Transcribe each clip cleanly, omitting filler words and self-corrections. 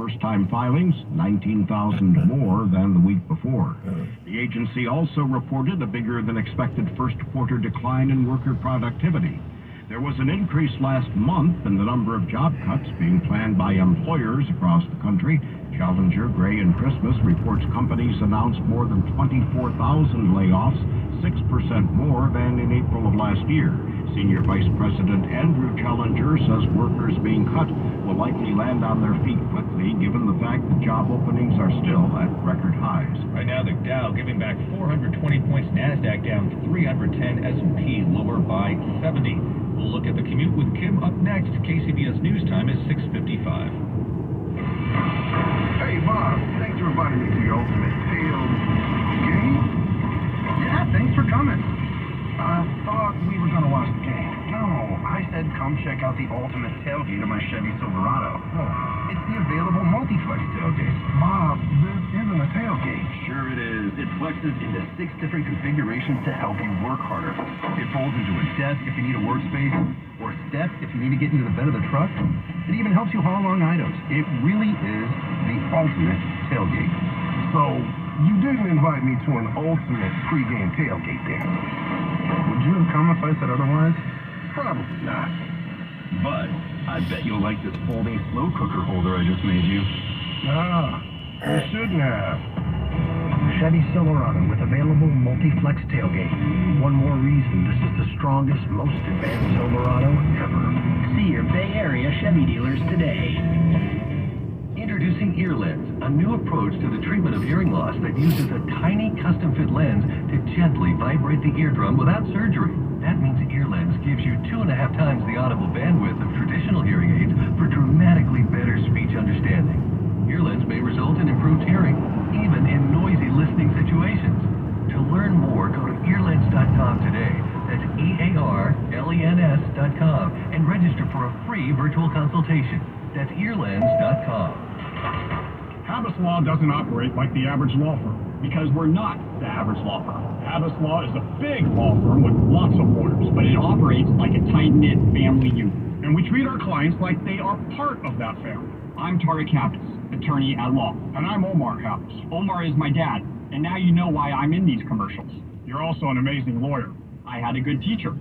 first-time filings, 19,000 more than the week before. The agency also reported a bigger-than-expected first-quarter decline in worker productivity. There was an increase last month in the number of job cuts being planned by employers across the country. Challenger, Gray, and Christmas reports companies announced more than 24,000 layoffs, 6% more than in April of last year. Senior Vice President Andrew Challenger says workers being cut will likely land on their feet quickly, given the fact that job openings are still at record highs. Right now, the Dow giving back 420 points, NASDAQ down 310, S&P lower by 70. We'll look at the commute with Kim up next. KCBS News Time is 6:55. Hey, Bob, thanks for inviting me to your Ultimate Tailgate. Yeah, thanks for coming. I thought we were going to watch the game. No, I said come check out the Ultimate Tailgate of my Chevy Silverado. Oh, it's the available multi-flex tailgate. Bob, this isn't a tailgate. Sure it is. It flexes into 6 different configurations to help you work harder. It folds into a desk if you need a workspace, or step if you need to get into the bed of the truck. It even helps you haul along items. It really is the ultimate tailgate. So, you didn't invite me to an ultimate pregame tailgate then. Would you have come if I said otherwise? Probably not. But I bet you'll like this folding slow cooker holder I just made you. Ah, you shouldn't have. Chevy Silverado with available multi-flex tailgate. One more reason this is the strongest, most advanced Silverado ever. See your Bay Area Chevy dealers today. Introducing EarLens, a new approach to the treatment of hearing loss that uses a tiny custom-fit lens to gently vibrate the eardrum without surgery. That means EarLens gives you 2.5 times the audible bandwidth of traditional hearing aids for dramatically better speech understanding. EarLens may result in improved hearing, even in noisy listening situations. To learn more, go to earlens.com today. That's EARLENS.com and register for a free virtual consultation. That's earlens.com. Habas Law doesn't operate like the average law firm, because we're not the average law firm. Habas Law is a big law firm with lots of lawyers, but it operates like a tight-knit family unit. And we treat our clients like they are part of that family. I'm Tarek Habas, attorney at law. And I'm Omar Habas. Omar is my dad, and now you know why I'm in these commercials. You're also an amazing lawyer. I had a good teacher.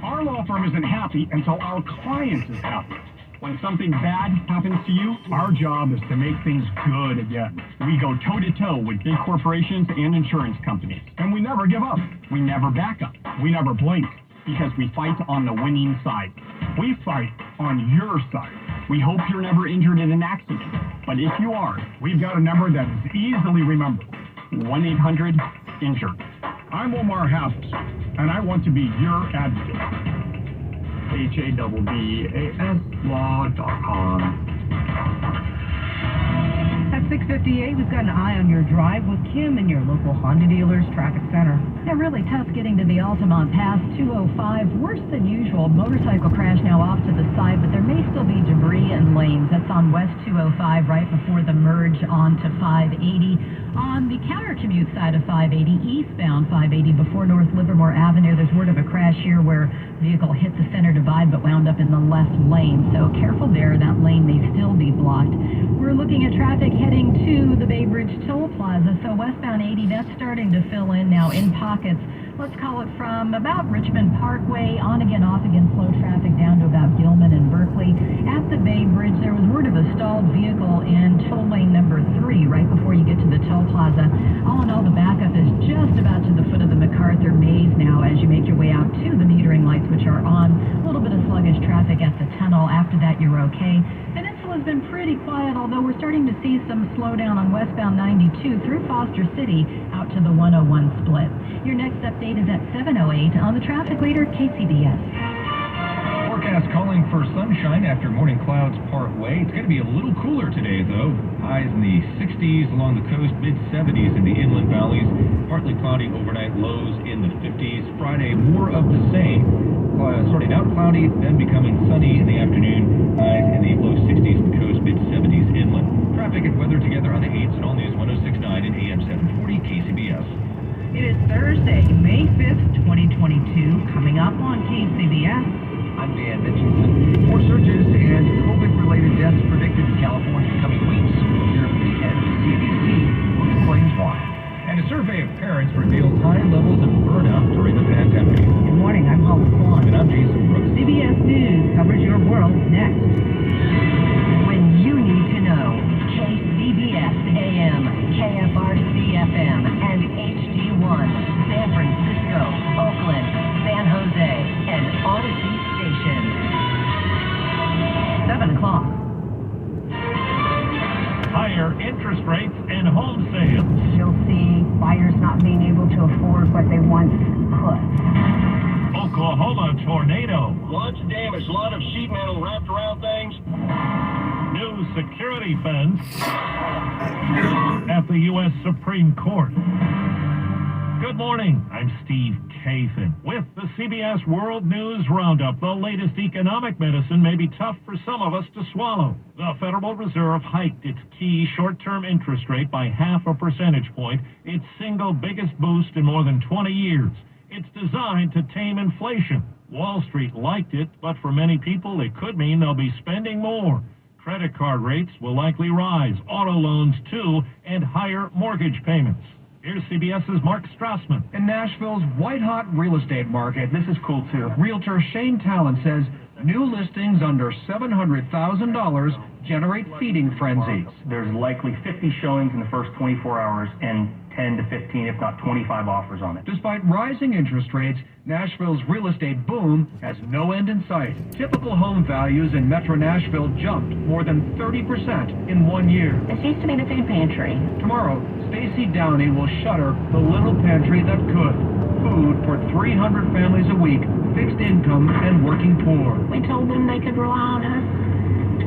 Our law firm isn't happy until our client is happy. When something bad happens to you, our job is to make things good again. We go toe-to-toe with big corporations and insurance companies. And we never give up. We never back up. We never blink, because we fight on the winning side. We fight on your side. We hope you're never injured in an accident. But if you are, we've got a number that is easily remembered. 1-800-INJURED. I'm Omar Habas, and I want to be your advocate. HABBAS law.com. At 6:58, we've got an eye on your drive with Kim in your local Honda dealers traffic center. Yeah, really tough getting to the Altamont Pass 205. Worse than usual. Motorcycle crash now off to the side, but there may still be debris in lanes. That's on West 205 right before the merge onto 580. On the counter commute side of 580, eastbound 580 before North Livermore Avenue, there's word of a crash here where vehicle hit the center divide but wound up in the left lane. So careful there, that lane may still be blocked. We're looking at traffic heading to the Bay Bridge Toll Plaza. So westbound 80, that's starting to fill in now in pockets. Let's call it from about Richmond Parkway, on again, off again, slow traffic down to about Gilman and Berkeley. At the Bay Bridge, there was word of a stalled vehicle in toll lane number 3 right before you get to the toll plaza. All in all, the backup is just about to the foot of the MacArthur Maze now as you make your way out to the metering lights, which are on. A little bit of sluggish traffic at the tunnel. After that, you're okay. Peninsula's been pretty quiet, although we're starting to see some slowdown on westbound 92 through Foster City out to the 101 split. Your next update is at 7:08 on the traffic leader, KCBS. Forecast calling for sunshine after morning clouds part way. It's going to be a little cooler today, though. Highs in the 60s along the coast, mid-70s in the inland valleys. Partly cloudy overnight, lows in the 50s. Friday, more of the same. Starting out cloudy, then becoming sunny in the afternoon. Highs in the low 60s on the coast, mid-70s inland. Traffic and weather together on the 8s and All News 106.9 and AM 740 KCBS. It is Thursday, May 5th, 2022. Coming up on KCBS. I'm Dan Mitchelson. More surges and COVID-related deaths predicted in California in coming weeks. higher interest rates and home sales. You'll see buyers not being able to afford what they once could. Oklahoma tornado. Lots of damage, a lot of sheet metal wrapped around things. New security fence at the U.S. Supreme Court. Good morning. I'm Steve Kathan with the CBS World News Roundup. The latest economic medicine may be tough for some of us to swallow. The Federal Reserve hiked its key short-term interest rate by 0.5 percentage point, its single biggest boost in more than 20 years. It's designed to tame inflation. Wall Street liked it, but for many people it could mean they'll be spending more. Credit card rates will likely rise, auto loans too, and higher mortgage payments. Here's CBS's Mark Strassman. In Nashville's white-hot real estate market, this is cool too. Realtor Shane Talent says new listings under $700,000 generate feeding frenzies. There's likely 50 showings in the first 24 hours and 10 to 15, if not 25 offers on it. Despite rising interest rates, Nashville's real estate boom has no end in sight. Typical home values in Metro Nashville jumped more than 30% in 1 year. This used to be the food pantry. Tomorrow, Stacey Downey will shutter the little pantry that could. Food for 300 families a week, fixed income and working poor. We told them they could rely on us,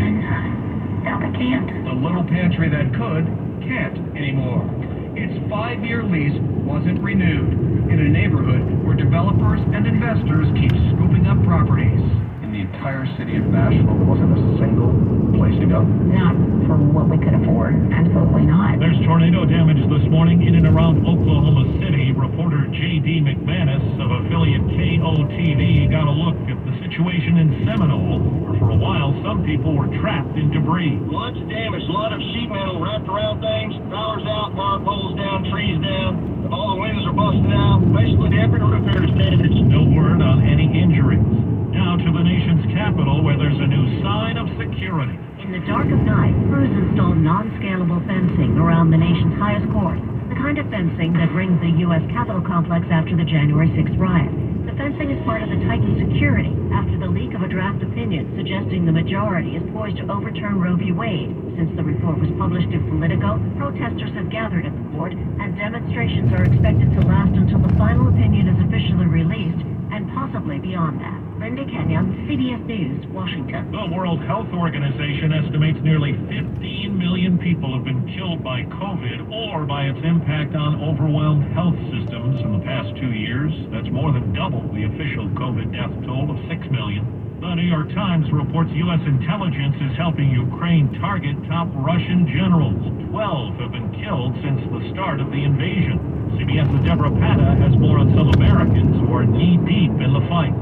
and now they can't. The little pantry that could, can't anymore. Its 5-year lease wasn't renewed in a neighborhood where developers and investors keep scooping up properties. In the entire city of Nashville, wasn't a single place to go. Not for what we could afford. Absolutely not. There's tornado damage this morning in and around Oklahoma City. Reporter J.D. McManus of affiliate KOTV got a look at the situation in Seminole, where for a while some people were trapped in debris. Lots of damage, a lot of sheet metal wrapped around things. Towers out, power poles down, trees down. All the windows are busted out. Basically, every repair is damaged. No word on any injuries. Now to the nation's capital, where there's a new sign of security. In the dark of night, crews installed non-scalable fencing around the nation's highest court. The kind of fencing that rings the U.S. Capitol complex after the January 6th riot. The fencing is part of the tightened security after the leak of a draft opinion suggesting the majority is poised to overturn Roe v. Wade. Since the report was published in Politico, protesters have gathered at the court, and demonstrations are expected to last until the final opinion is officially released, and possibly beyond that. Linda Kenyon, CBS News, Washington. The World Health Organization estimates nearly 15 million people have been killed by COVID or by its impact on overwhelmed health systems in the past 2 years. That's more than double the official COVID death toll of 6 million. The New York Times reports U.S. intelligence is helping Ukraine target top Russian generals. 12 have been killed since the start of the invasion. CBS's Deborah Patta has more on some Americans who are knee-deep in the fight.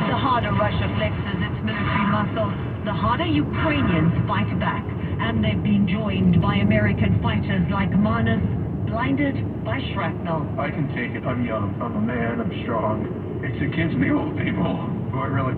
The harder Russia flexes its military muscle, the harder Ukrainians fight back. And they've been joined by American fighters like Manus, blinded by shrapnel. I can take it. I'm young. I'm a man. I'm strong. It's the kids and the old people who I really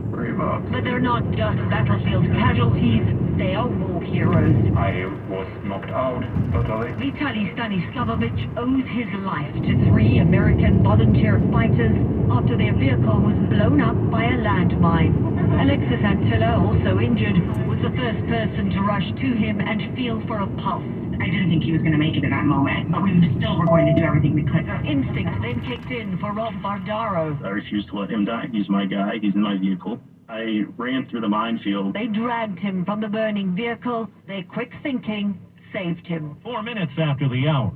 worry about. But they're not just battlefield casualties, they are war heroes. I was knocked out totally. Vitaly Stanislavovich owes his life to 3 American volunteer fighters after their vehicle was blown up by a landmine. Alexis Antilla, also injured, was the first person to rush to him and feel for a pulse. I didn't think he was going to make it in that moment, but we still were going to do everything we could. Instinct then kicked in for Rob Bardaro. I refused to let him die. He's my guy. He's in my vehicle. I ran through the minefield. They dragged him from the burning vehicle. Their quick thinking saved him. 4 minutes after the hour.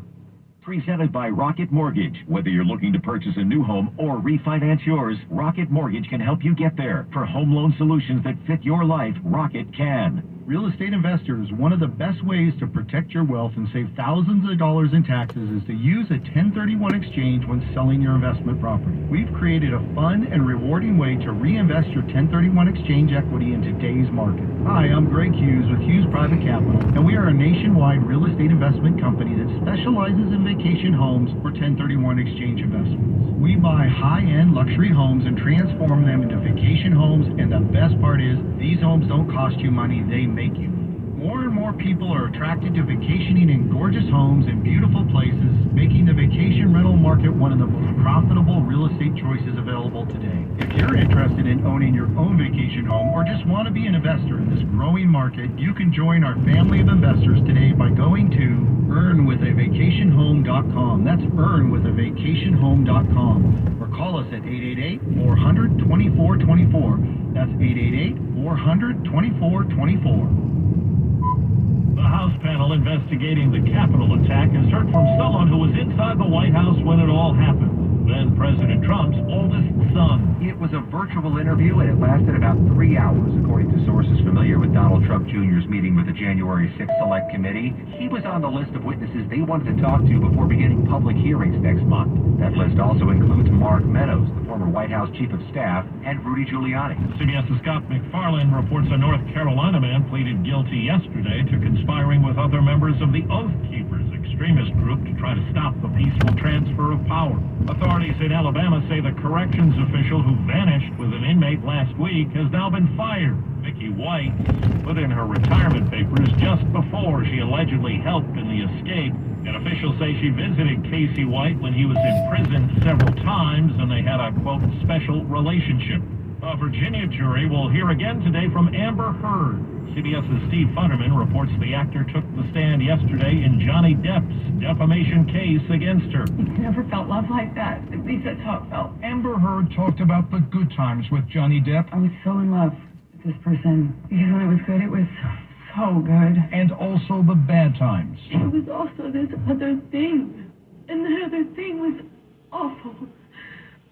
Presented by Rocket Mortgage. Whether you're looking to purchase a new home or refinance yours, Rocket Mortgage can help you get there. For home loan solutions that fit your life, Rocket can. Real estate investors, one of the best ways to protect your wealth and save thousands of dollars in taxes is to use a 1031 exchange when selling your investment property. We've created a fun and rewarding way to reinvest your 1031 exchange equity in today's market. Hi, I'm Greg Hughes with Hughes Private Capital, and we are a nationwide real estate investment company that specializes in vacation homes for 1031 exchange investments. We buy high-end luxury homes and transform them into vacation homes, and the best part is these homes don't cost you money, they make you. More and more more people are attracted to vacationing in gorgeous homes and beautiful places, making the vacation rental market one of the most profitable real estate choices available today. If you're interested in owning your own vacation home or just want to be an investor in this growing market, you can join our family of investors today by going to earnwithavacationhome.com. That's earnwithavacationhome.com. Or call us at 888-400-2424. That's 888-400-2424. The House panel investigating the Capitol attack has heard from someone who was inside the White House when it all happened. Then President Trump's oldest son. It was a virtual interview, and it lasted about 3 hours, according to sources familiar with Donald Trump Jr.'s meeting with the January 6th Select Committee. He was on the list of witnesses they wanted to talk to before beginning public hearings next month. That list also includes Mark Meadows, the former White House Chief of Staff, and Rudy Giuliani. CBS's Scott McFarlane reports a North Carolina man pleaded guilty yesterday to conspiring with other members of the Oath Keepers extremist group to try to stop the peaceful transfer of power. Authorities in Alabama say the corrections official who vanished with an inmate last week has now been fired. Vicky White put in her retirement papers just before she allegedly helped in the escape. And officials say she visited Casey White when he was in prison several times, and they had a, quote, special relationship. A Virginia jury will hear again today from Amber Heard. CBS's Steve Futterman reports the actor took the stand yesterday in Johnny Depp's defamation case against her. Never felt love like that. At least that's how it felt. Amber Heard talked about the good times with Johnny Depp I was so in love with this person. Because when it was good, it was so good. and also the bad times. It was also this other thing. And the other thing was awful.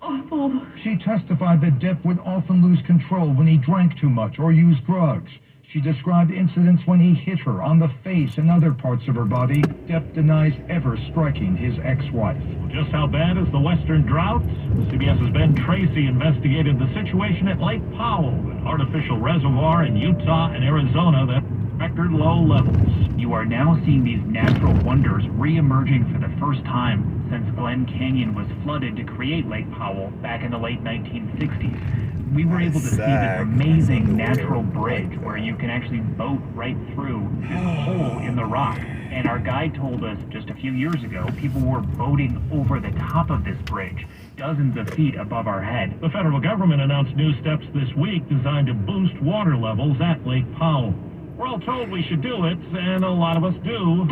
Awful. She testified that Depp would often lose control when he drank too much or used drugs. She described incidents when he hit her on the face and other parts of her body. Depp denies ever striking his ex-wife. Just how bad is the western drought? CBS's Ben Tracy investigated the situation at Lake Powell, an artificial reservoir in Utah and Arizona that record low levels. You are now seeing these natural wonders re-emerging for the first time since Glen Canyon was flooded to create Lake Powell back in the late 1960s. We were able to see this amazing natural bridge where you can actually boat right through this hole in the rock. And our guide told us just a few years ago, people were boating over the top of this bridge, dozens of feet above our head. The federal government announced new steps this week designed to boost water levels at Lake Powell. We're all told we should do it, and a lot of us do.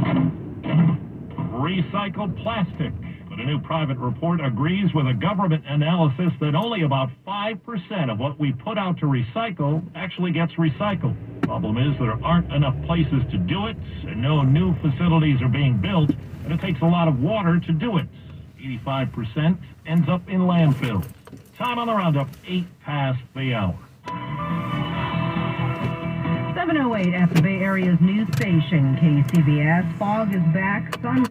Recycle plastic. But a new private report agrees with a government analysis that only about 5% of what we put out to recycle actually gets recycled. Problem is there aren't enough places to do it, and no new facilities are being built, and it takes a lot of water to do it. 85% ends up in landfills. Time on the roundup, 8 past the hour. 7:08 at the Bay Area's news station, KCBS. Fog is back. Sun